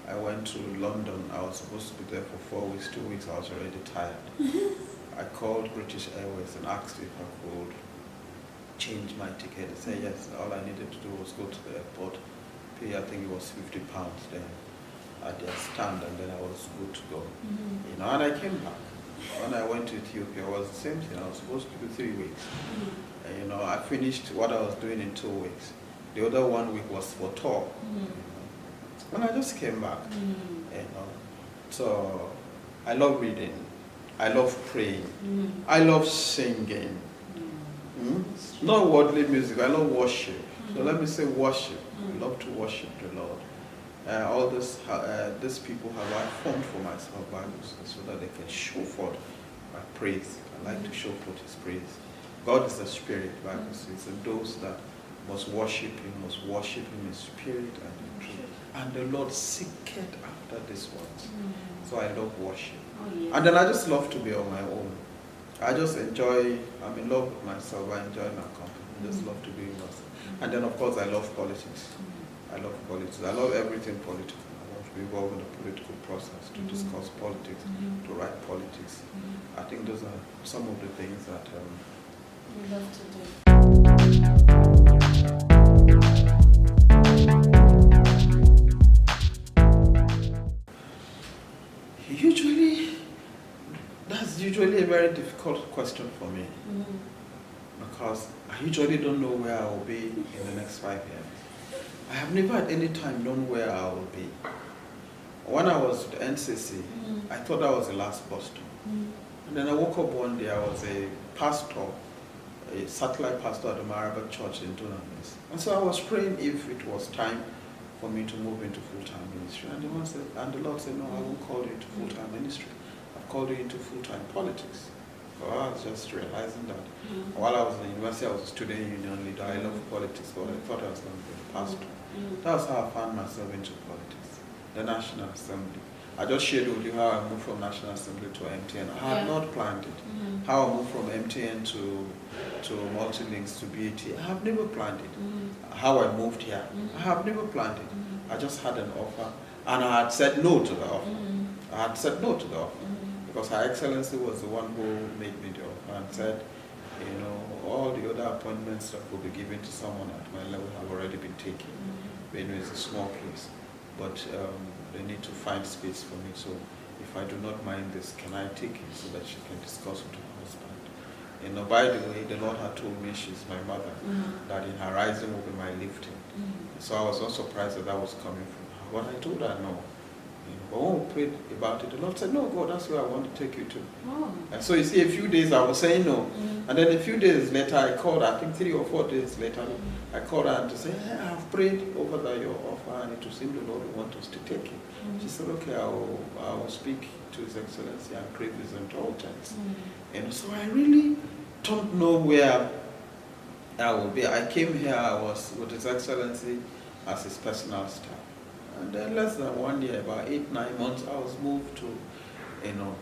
I went to London. I was supposed to be there for 4 weeks. 2 weeks, I was already tired. I called British Airways and asked if I could change my ticket. They said yes. All I needed to do was go to the airport, pay, I think it was £50 then at their stand, and then I was good to go. And I came back. When I went to Ethiopia, it was the same thing. I was supposed to do 3 weeks. And, I finished what I was doing in 2 weeks. The other 1 week was for tour. And I just came back. So I love reading. I love praying. I love singing. Not worldly music. I love worship. So let me say worship. I love to worship the Lord. All these people have I formed for myself Bibles so that they can show forth my praise. I like to show forth His praise. God is a spirit, Bible says, and those that must worship Him in spirit and in truth. And the Lord seeketh after this ones. So I love worship. And then I just love to be on my own. I just enjoy, I'm in love with myself, I enjoy my company. I just love to be with myself. And then of course I love politics. I love politics. I love everything political. I want to be involved in the political process, to discuss politics, to write politics. I think those are some of the things that we love to do. That's usually a very difficult question for me. Because I usually don't know where I will be in the next 5 years. I have never at any time known where I will be. When I was at NCC, I thought I was the last bus stop. And then I woke up one day, I was a pastor, a satellite pastor at the Maraba Church in Dunamis. And so I was praying if it was time for me to move into full-time ministry. And the Lord said, no, I won't call you into full-time ministry. I've called you into full-time politics. So I was just realizing that while I was in university, I was a student union leader. I love politics, but I thought I was going to be a pastor. That's how I found myself into politics, the National Assembly. I just shared with you how I moved from National Assembly to MTN. I had not planned it. How I moved from MTN to Multilinks to BAT. I have never planned it. How I moved here. I have never planned it. I just had an offer, and I had said no to the offer. I had said no to the offer because Her Excellency was the one who made me the offer and said, you know, all the other appointments that will be given to someone at my level have already been taken. Benue is a small place, but they need to find space for me. So if I do not mind this, can I take it so that she can discuss with her husband? You know, by the way, the Lord had told me she's my mother, that in her rising will be my lifting. So I was not surprised that that was coming from her. But I told her no. But when we prayed about it, the Lord said, no, God, that's where I want to take you to. And so you see, a few days I was saying no. And then a few days later, I called her, I think 3 or 4 days later, I called her and to say, hey, I have prayed over your offer, and it will seem the Lord will want us to take it. She said, okay, I will speak to His Excellency and crave His indulgence. And so I really don't know where I will be. I came here, I was with His Excellency as his personal staff. And then less than 1 year, about 8-9 months, I was moved to, you know.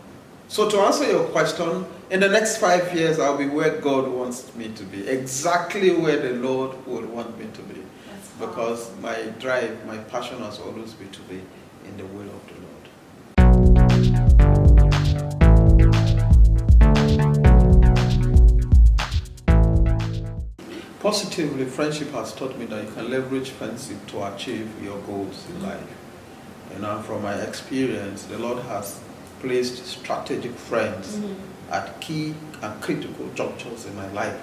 So to answer your question, in the next 5 years, I'll be where God wants me to be, exactly where the Lord would want me to be. Because my drive, my passion has always been to be in the will of the Lord. Positively, friendship has taught me that you can leverage friendship to achieve your goals in life. And now from my experience, the Lord has placed strategic friends at key and critical junctures in my life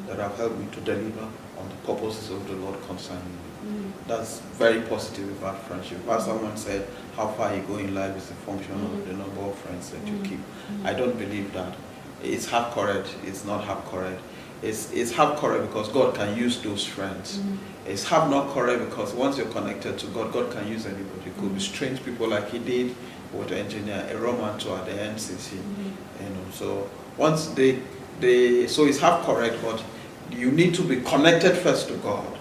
that have helped me to deliver on the purposes of the Lord concerning me. That's very positive about friendship. As someone said, how far you go in life is a function of the number of friends that you keep. I don't believe that. It's half correct, it's not half correct. It's half correct because God can use those friends. It's half not correct because once you're connected to God, God can use anybody. It could be strange people like He did with the engineer, a Roman to at the NCC. You know, so once so it's half correct, but you need to be connected first to God,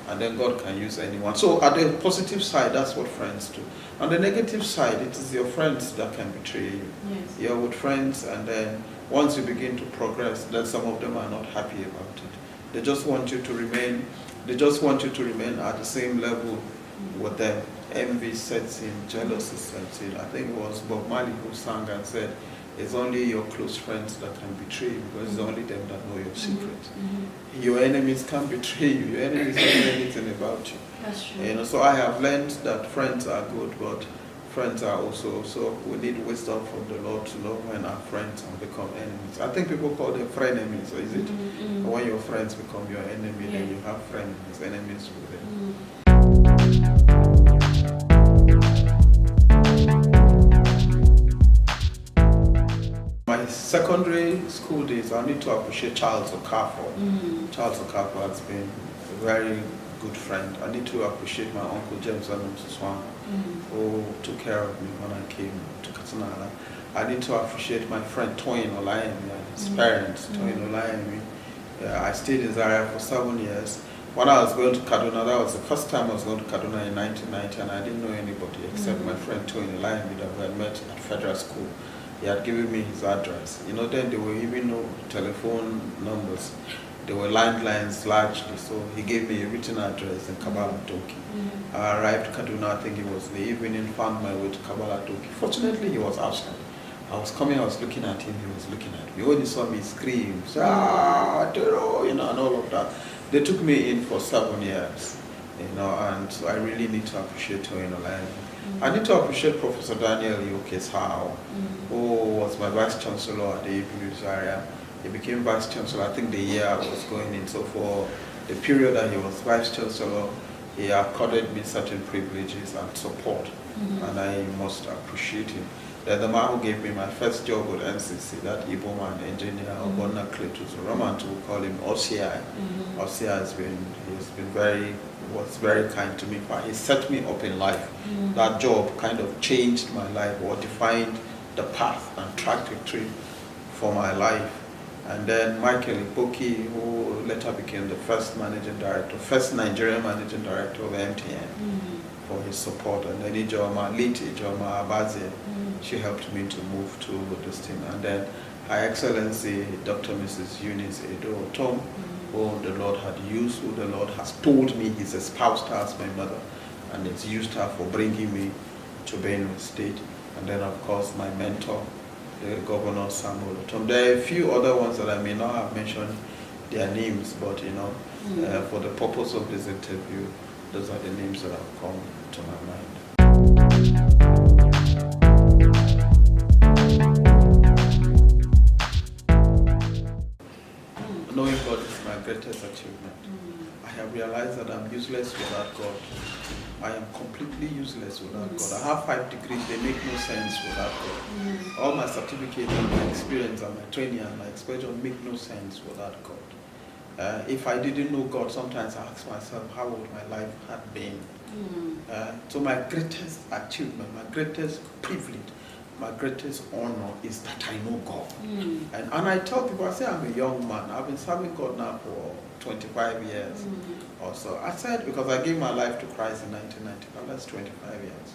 and then God can use anyone. So at the positive side, that's what friends do. On the negative side, it is your friends that can betray you. Yes. You're with friends, and then once you begin to progress, then some of them are not happy about it. They just want you to remain. They just want you to remain at the same level with them. Envy sets in, jealousy sets in. I think it was Bob Marley who sang and said, "It's only your close friends that can betray you, because it's only them that know your secret. Your enemies can't betray you. Your enemies don't know anything about you." That's true. You know, so I have learned that friends are good, but friends are also, so we need wisdom from the Lord to know when our friends have become enemies. I think people call them frenemies, so is it? When your friends become your enemy, then you have frenemies, enemies with them. My secondary school days, I need to appreciate Charles Okafor. Charles Okafor has been a very good friend. I need to appreciate my uncle James Swan, who took care of me when I came to Katsina. I need to appreciate my friend Toyin Olayemi and his parents, Toyin Olayemi. I stayed in Zaria for 7 years. When I was going to Kaduna, that was the first time I was going to Kaduna in 1990, and I didn't know anybody except my friend Toyin Olayemi that we had met at Federal School. He had given me his address. You know, then there were even no telephone numbers. There were landlines largely, so he gave me a written address in Kabala Doki. I arrived Kaduna, I think it was the evening, found my way to Kabala Doki. Fortunately, he was outside. I was coming, I was looking at him, he was looking at me. When he saw me scream, Terro, you know, and all of that. They took me in for 7 years, you know, and so I really need to appreciate Toyin Olayemi. I need to appreciate Professor Daniel Yokesao, who was my Vice Chancellor at the APU area. He became Vice Chancellor, I think the year I was going in. So for the period that he was Vice Chancellor, he accorded me certain privileges and support, and I must appreciate him. Then the man who gave me my first job with NCC, that Igbo man, engineer, Obonna Kletus, Roman to call him OCI. OCI has been very, was very kind to me. He set me up in life. That job kind of changed my life or defined the path and trajectory for my life. And then Michael Ipoki, who later became the first Nigerian managing director of MTN, for his support. And then Ijoma Abazie, she helped me to move to this team. And then Her Excellency Dr. Mrs. Eunice Edo Tom, who the Lord had used, who the Lord has told me He's espoused her as my mother, and it's used her for bringing me to Benue State. And then, of course, my mentor, the Governor Samuel Tom. There are a few other ones that I may not have mentioned their names, but for the purpose of this interview, those are the names that have come to my mind. Knowing God is my greatest achievement. I have realized that I'm useless without God. I am completely useless without God. I have 5 degrees, they make no sense without God. All my certificates and my experience and my training and my exposure make no sense without God. If I didn't know God, sometimes I ask myself, how would my life have been? So my greatest achievement, my greatest privilege, my greatest honor is that I know God. And I tell people, I say I'm a young man. I've been serving God now for 25 years or so. I said, because I gave my life to Christ in 1995, that's 25 years.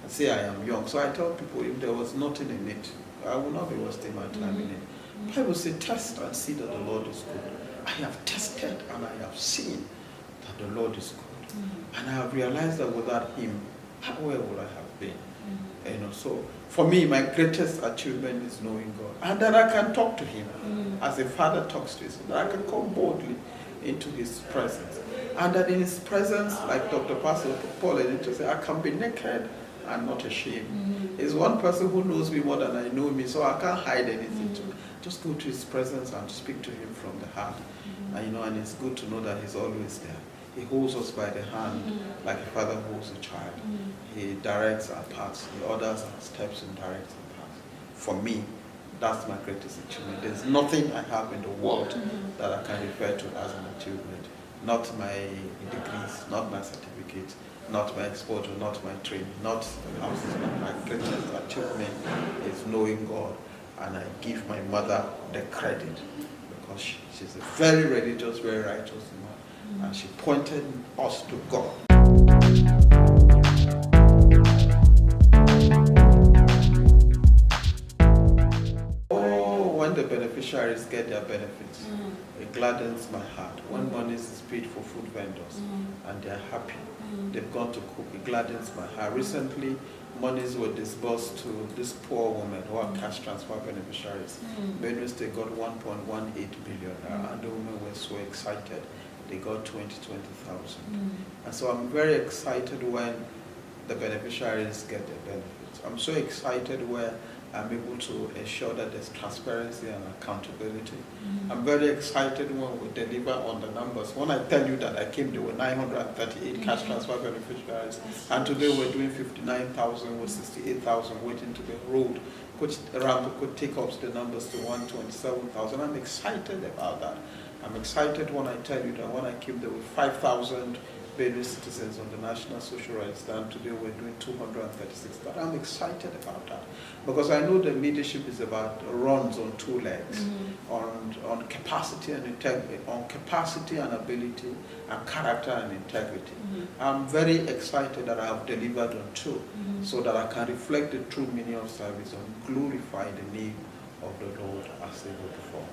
I say I am young. So I tell people, if there was nothing in it, I will not be wasting my time in it. Bible says, test and see that the Lord is good. I have tested and I have seen that the Lord is good. And I have realized that without Him, where would I have been? So for me, my greatest achievement is knowing God. And that I can talk to Him as a father talks to his son, that I can come boldly into His presence. And that in His presence, like Dr. Pastor Paul used to say, I can be naked and not ashamed. He's one person who knows me more than I know me, so I can't hide anything. Just go to His presence and speak to Him from the heart. And it's good to know that He's always there. He holds us by the hand like a father holds a child. He directs our paths. He orders our steps and directs our paths. For me, that's my greatest achievement. There's nothing I have in the world that I can refer to as an achievement. Not my degrees, not my certificates, not my exposure, not my training, not the houses. My greatest achievement is knowing God. And I give my mother the credit because she's a very religious, very righteous woman. And she pointed us to God. Oh, when the beneficiaries get their benefits, it gladdens my heart. When money is paid for food vendors and they're happy, they've gone to cook, it gladdens my heart. Recently, monies were disbursed to this poor woman who are cash transfer beneficiaries. Benue State got 1.18 billion, and the women were so excited. They got 20,000. And so I'm very excited when the beneficiaries get their benefits. I'm so excited where I'm able to ensure that there's transparency and accountability. I'm very excited when we deliver on the numbers. When I tell you that I came, there were 938 cash transfer beneficiaries, and today we're doing 59,000 with 68,000 waiting to be rolled, which could take up the numbers to 127,000. I'm excited about that. I'm excited when I tell you that when I came, there were 5,000 Benue citizens on the National Social Rights Stand. Today we're doing 236,000. I'm excited about that because I know that leadership is about runs on 2 legs, on capacity and integrity, on capacity and ability, and character and integrity. I'm very excited that I have delivered on 2, so that I can reflect the true meaning of service and glorify the name of the Lord as they go before.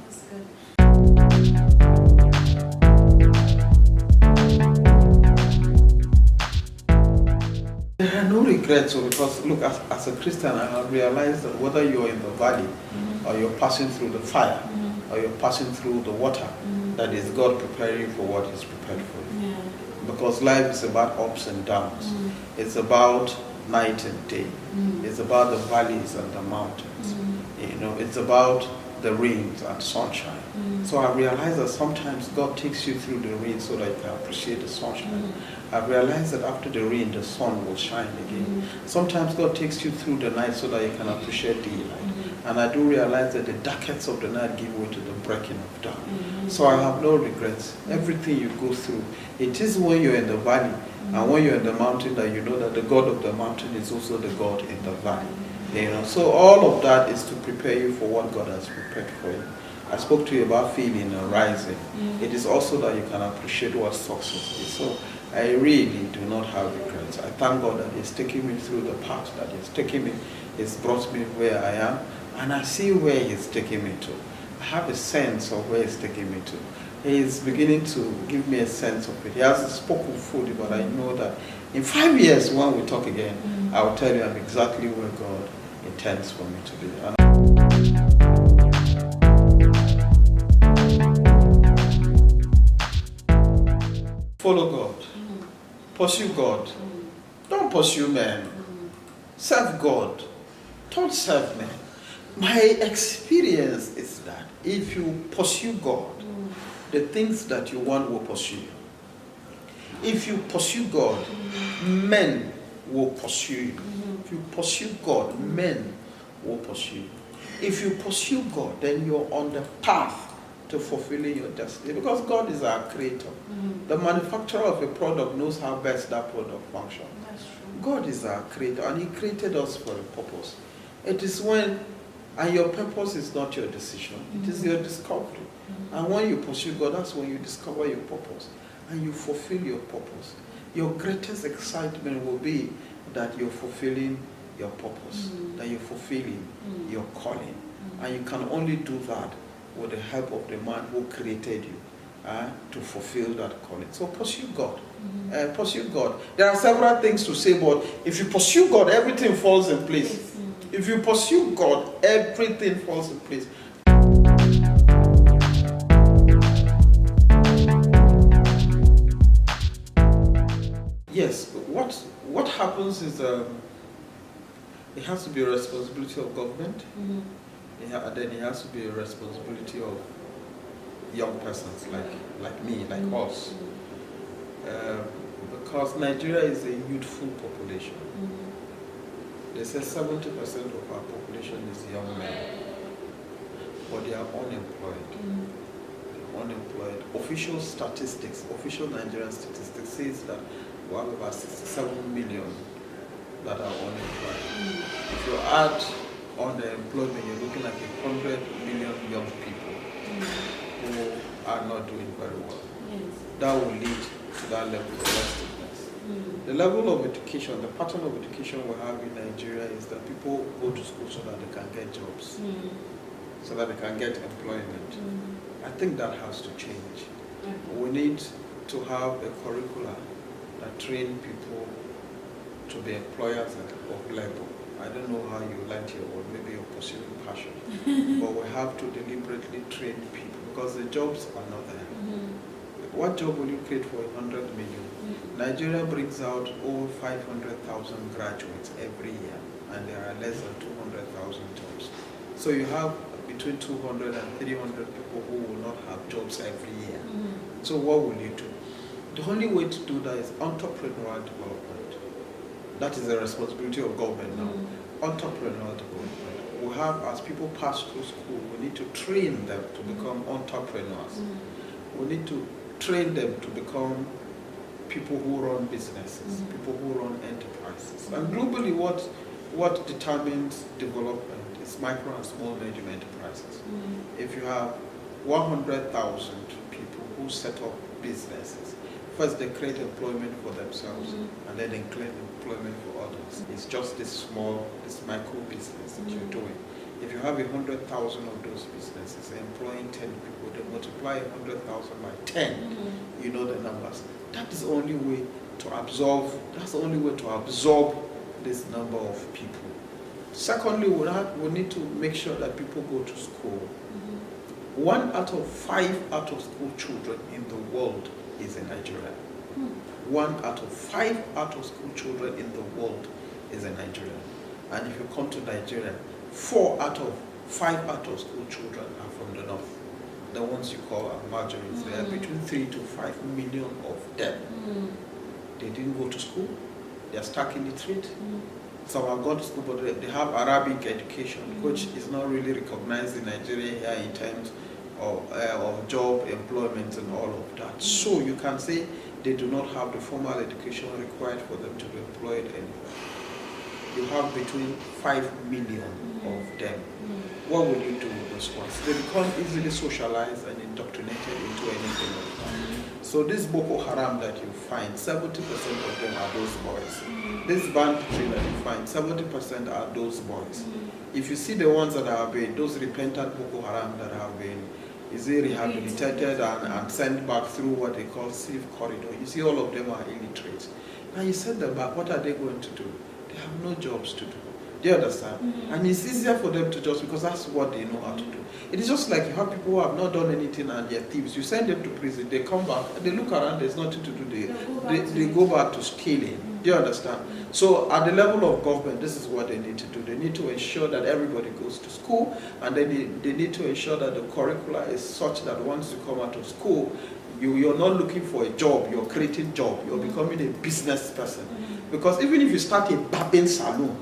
That's good. There are no regrets because look, as a Christian, I have realized that whether you're in the valley or you're passing through the fire or you're passing through the water, that is God preparing you for what He's prepared for you. Because life is about ups and downs. It's about night and day. It's about the valleys and the mountains. It's about the rains and sunshine. So I realize that sometimes God takes you through the rain so that you can appreciate the sunshine. I realize that after the rain, the sun will shine again. Sometimes God takes you through the night so that you can appreciate daylight. And I do realize that the darkest of the night give way to the breaking of dawn. So I have no regrets. Everything you go through, it is when you're in the valley and when you're in the mountain that you know that the God of the mountain is also the God in the valley. You know, so all of that is to prepare you for what God has prepared for you. I spoke to you about feeling and rising. It is also that you can appreciate what success is. So I really do not have regrets. I thank God that He's taking me through the path that He's taking me. He's brought me where I am, and I see where He's taking me to. I have a sense of where He's taking me to. He is beginning to give me a sense of it. He hasn't spoken fully, but I know that in 5 years when we talk again, I will tell you I'm exactly where God intends for me to be. Follow God. Pursue God. Don't pursue men. Serve God. Don't serve men. My experience is that if you pursue God, the things that you want will pursue you. If you pursue God, men will pursue you. If you pursue God, men will pursue you. If you pursue God, then you're on the path to fulfilling your destiny, because God is our creator. The manufacturer of a product knows how best that product functions. God is our creator, and He created us for a purpose. It is when, and your purpose is not your decision, it is your discovery. And when you pursue God, that's when you discover your purpose and you fulfill your purpose. Your greatest excitement will be that you're fulfilling your purpose, that you're fulfilling your calling. And you can only do that with the help of the man who created you to fulfill that calling. So pursue God. Pursue God. There are several things to say, but if you pursue God, everything falls in place. If you pursue God, everything falls in place. Yes, what happens is it has to be a responsibility of government. And then it has to be a responsibility of young persons like me, like us. Because Nigeria is a youthful population. They say 70% of our population is young men, but they are unemployed. Unemployed. Official statistics, official Nigerian statistics says that we have about 67 million that are unemployed. If you add on the employment, you're looking at 100 million young people who are not doing very well. That will lead to that level of restiveness. The level of education, the pattern of education we have in Nigeria is that people go to school so that they can get jobs, so that they can get employment. I think that has to change. We need to have a curricula that train people to be employers of labor. I don't know how you learned your word, maybe you're pursuing passion. But we have to deliberately train people because the jobs are not there. What job will you create for 100 million? Nigeria brings out over 500,000 graduates every year, and there are less than 200,000 jobs. So you have between 200 and 300 people who will not have jobs every year. So what will you do? The only way to do that is entrepreneurial development. That is the responsibility of government now. Entrepreneurial development. We have, as people pass through school, we need to train them to become entrepreneurs. We need to train them to become people who run businesses, people who run enterprises. And globally, what determines development is micro and small medium enterprises. If you have 100,000 people who set up businesses, first they create employment for themselves, and then they create employment for others. It's just this micro business that you're doing. If you have 100,000 of those businesses employing 10 people, they multiply 100,000 by 10, you know the numbers. That is the only way to absorb, this number of people. Secondly, we need to make sure that people go to school. 1 out of 5 out-of-school children in the world is in Nigeria. 1 out of 5 out-of-school children in the world is in Nigeria. And if you come to Nigeria, 4 out of 5 out-of-school children are from the north. The ones you call marginates. There are between 3 to 5 million of them. They didn't go to school. They are stuck in the street. Some have gone to school, but they have Arabic education, which is not really recognized in Nigeria here in terms of job, employment, and all of that. So you can say they do not have the formal education required for them to be employed anywhere. You have between 5 million of them. What will you do with those ones? They become easily socialized and indoctrinated into anything like that. So this Boko Haram that you find, 70% of them are those boys. This banditry that you find, 70% are those boys. If you see the ones that have been, those repentant Boko Haram that have been, is they rehabilitated and sent back through what they call safe corridor, you see all of them are illiterate. Now you send them back, what are they going to do? They have no jobs to do. Do you understand? And it's easier for them to just, because that's what they know how to do. It is just like you have people who have not done anything and they're thieves. You send them to prison, they come back, they look around, there's nothing to do, they go back to stealing. Do you understand? So at the level of government, this is what they need to do. They need to ensure that everybody goes to school, and then they need to ensure that the curricula is such that once you come out of school, you're not looking for a job, you're creating job, you're becoming a business person. Because even if you start a barbing salon,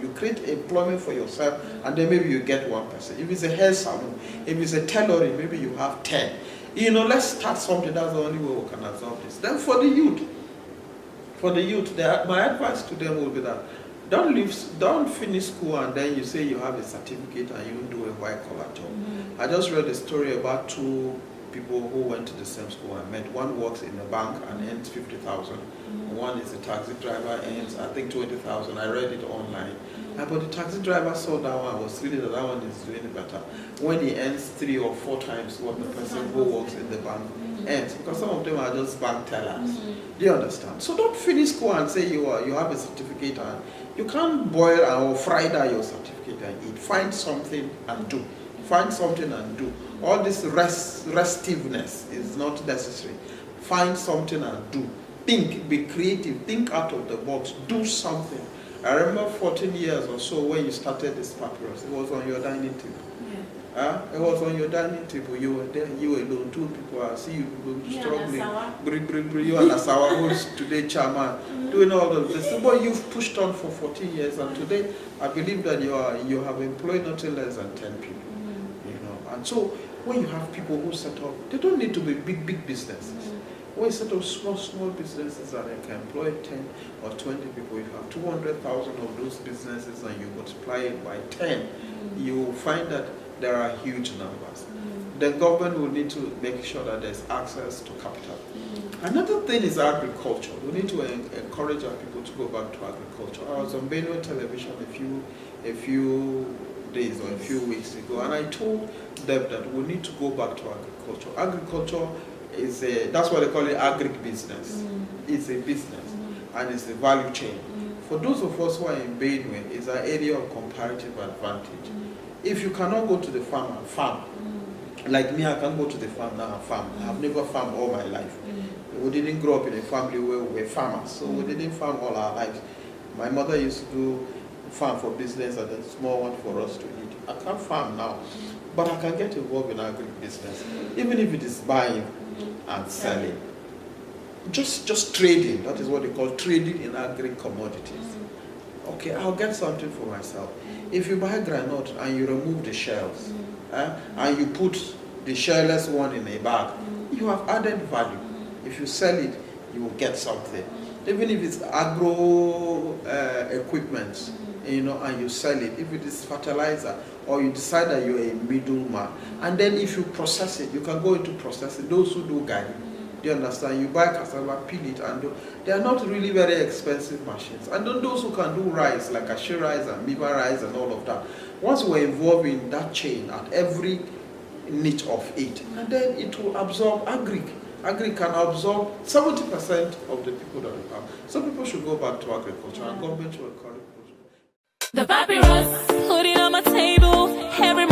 you create employment for yourself, and then maybe you get one person. If it's a hair salon, if it's a tailoring, maybe you have 10. You know, let's start something. That's the only way we can absorb this. Then for the youth, my advice to them will be that don't finish school and then you say you have a certificate and you do a white collar job. I just read a story about 2 people who went to the same school I met. One works in a bank and earns 50,000. One is a taxi driver, earns I think 20,000. I read it online. But the taxi driver saw that one, was really that one is doing better when he earns 3 or 4 times what the person who works in the bank earns, because some of them are just bank tellers. Do you understand? So don't finish school and say you have a certificate and you can't boil or fry that your certificate and eat. Find something and do. Find something and do. All this restiveness is not necessary. Find something and do. Think, be creative, think out of the box, do something. I remember 14 years or so when you started this Papyrus, it was on your dining table. It was on your dining table. You were there, you alone, 2 people. I see you people struggling. You and Asawa, who's today chairman, doing all of this. But you've pushed on for 14 years, and today I believe that you have employed nothing less than 10 people. You know, and so when you have people who set up, they don't need to be big businesses. When you set up small businesses that can employ 10 or 20 people, you have 200,000 of those businesses and you multiply it by 10, you will find that there are huge numbers. The government will need to make sure that there's access to capital. Another thing is agriculture. We need to encourage our people to go back to agriculture. I was on Benue television a few days or a few weeks ago, and I told them that we need to go back to agriculture. Agriculture is that's what they call it, agribusiness. It's a business, and it's a value chain. For those of us who are in Benue, it's an area of comparative advantage. If you cannot go to the farm and farm, like me, I can go to the farm now and farm. I've never farmed all my life. We didn't grow up in a family where we were farmers, so we didn't farm all our lives. My mother used to do farm for business and a small one for us to eat. I can't farm now, but I can get involved in agribusiness, even if it is buying and selling. Just trading, that is what they call trading in agri-commodities. Okay, I'll get something for myself. If you buy granite and you remove the shells, and you put the shellless one in a bag, you have added value. If you sell it, you will get something. Even if it's agro equipment, you know, and you sell it, if it is fertilizer, or you decide that you're a middleman, and then if you process it, you can go into processing. Those who do gari, do you understand? You buy cassava, peel it, and they are not really very expensive machines. And then those who can do rice, like ashi rice and miba rice and all of that, once we're involved in that chain at every niche of it, and then it will absorb agri. Agri can absorb 70% of the people that we have. So people should go back to agriculture, and government should encourage. The Papyrus, put it on my table every